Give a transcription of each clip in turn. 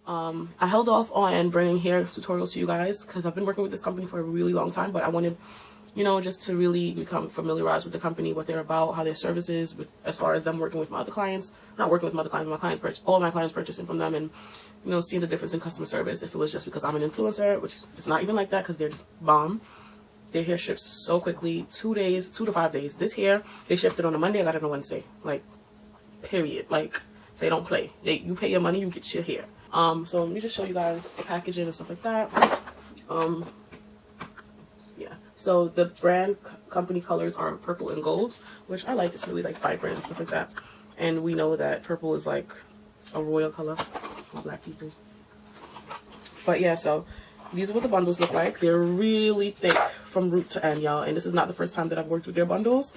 I held off on bringing hair tutorials to you guys because I've been working with this company for a really long time, but I wanted, you know, just to really become familiarized with the company, what they're about, how their service is, as far as them working with my other clients, not working with my other clients, all my clients purchasing from them, and, you know, seeing the difference in customer service. If it was just because I'm an influencer, which is not even like that because they're just bomb. Their hair ships so quickly, 2 to 5 days. This hair, they shipped it on a Monday, I got it on a Wednesday. Like, period. Like, they don't play. You pay your money, you get your hair. So let me just show you guys the packaging and stuff like that. Yeah. So the brand company colors are purple and gold, which I like. It's really like vibrant and stuff like that. And we know that purple is like a royal color for black people. But yeah, so these are what the bundles look like. They're really thick from root to end, y'all. And this is not the first time that I've worked with their bundles.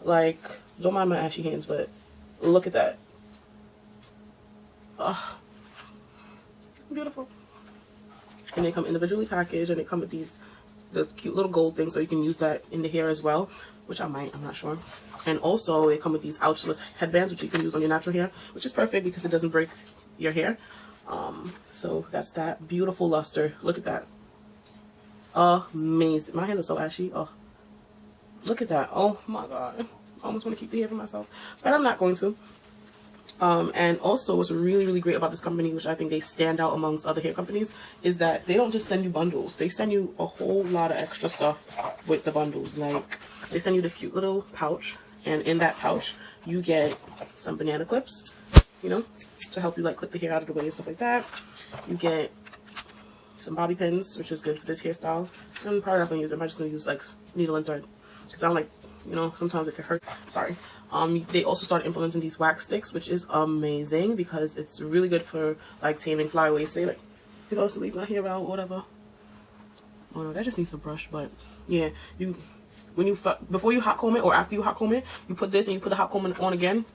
Like, don't mind my ashy hands, but look at that. Ugh. Beautiful. And they come individually packaged, and they come with the cute little gold things, so you can use that in the hair as well, which I'm not sure. And also they come with these ouchless headbands, which you can use on your natural hair, which is perfect because it doesn't break your hair. So that's that. Beautiful luster. Look at that. Amazing. My hands are so ashy. Oh, look at that. Oh my god, I almost want to keep the hair for myself, but I'm not going to. And also what's really, really great about this company, which I think they stand out amongst other hair companies, is that they don't just send you bundles. They send you a whole lot of extra stuff with the bundles. Like, they send you this cute little pouch, and in that pouch you get some banana clips, you know, to help you like clip the hair out of the way and stuff like that. You get some bobby pins, which is good for this hairstyle. I'm probably not going to use them. I'm just going to use like needle and thread, because I'm like, you know, sometimes it can hurt. Sorry. They also started implementing these wax sticks, which is amazing because it's really good for like taming flyaways. Say like, if I was to leave my hair out or whatever. Oh no, that just needs a brush. But yeah, before you hot comb it or after you hot comb it, you put this and you put the hot comb on again.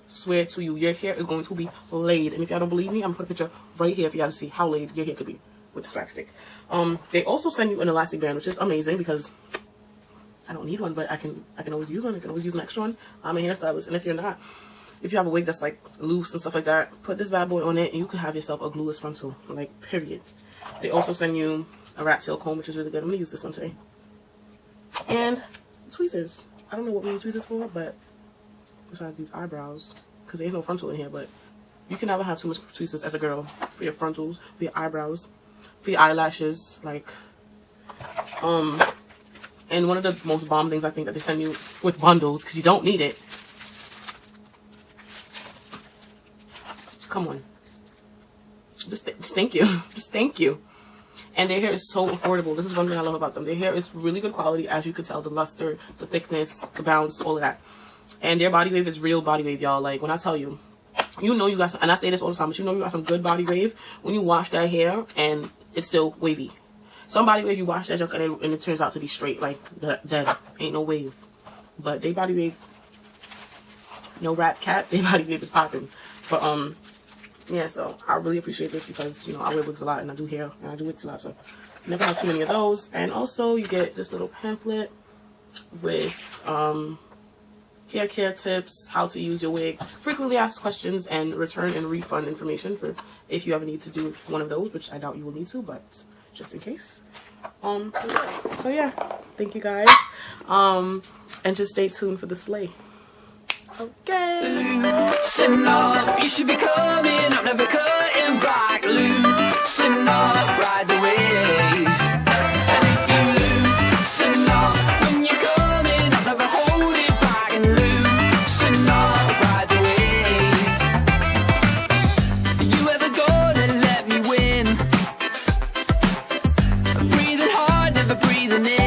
Swear to you, your hair is going to be laid. And if y'all don't believe me, I'm gonna put a picture right here for y'all to see how laid your hair could be with this wax stick. They also send you an elastic band, which is amazing because I don't need one, but I can always use one. I can always use an extra one. I'm a hairstylist, and if you have a wig that's like loose and stuff like that, put this bad boy on it, and you can have yourself a glueless frontal, like, period. They also send you a rat tail comb, which is really good. I'm gonna use this one today. And tweezers. I don't know what we need tweezers for, but besides these eyebrows, because there's no frontal in here, but you can never have too much tweezers as a girl for your frontals, for your eyebrows, for your eyelashes, like, and one of the most bomb things I think that they send you with bundles, because you don't need it. Come on. Just thank you. Just thank you. And their hair is so affordable. This is one thing I love about them. Their hair is really good quality, as you can tell. The luster, the thickness, the bounce, all of that. And their body wave is real body wave, y'all. Like, when I tell you, you know you got some, and I say this all the time, but you know you got some good body wave when you wash that hair and it's still wavy. Some body wave, you wash that junk and it turns out to be straight, like dead. Ain't no wave. But they body wave, no rap cat, they body wave is popping. But yeah, so I really appreciate this because, you know, I wear wigs a lot and I do hair and I do wigs a lot, so never have too many of those. And also you get this little pamphlet with hair care tips, how to use your wig, frequently asked questions, and return and refund information for if you ever need to do one of those, which I doubt you will need to, but just in case. So yeah, thank you guys, and just stay tuned for the slay. Okay. Listen up, you should be coming up, never cutting back. Loosen up, ride the wave. And if you loosen up when you're coming up, never hold it back. And loosen up, ride the wave. Are you ever gonna let me win? Breathing hard, never breathing in.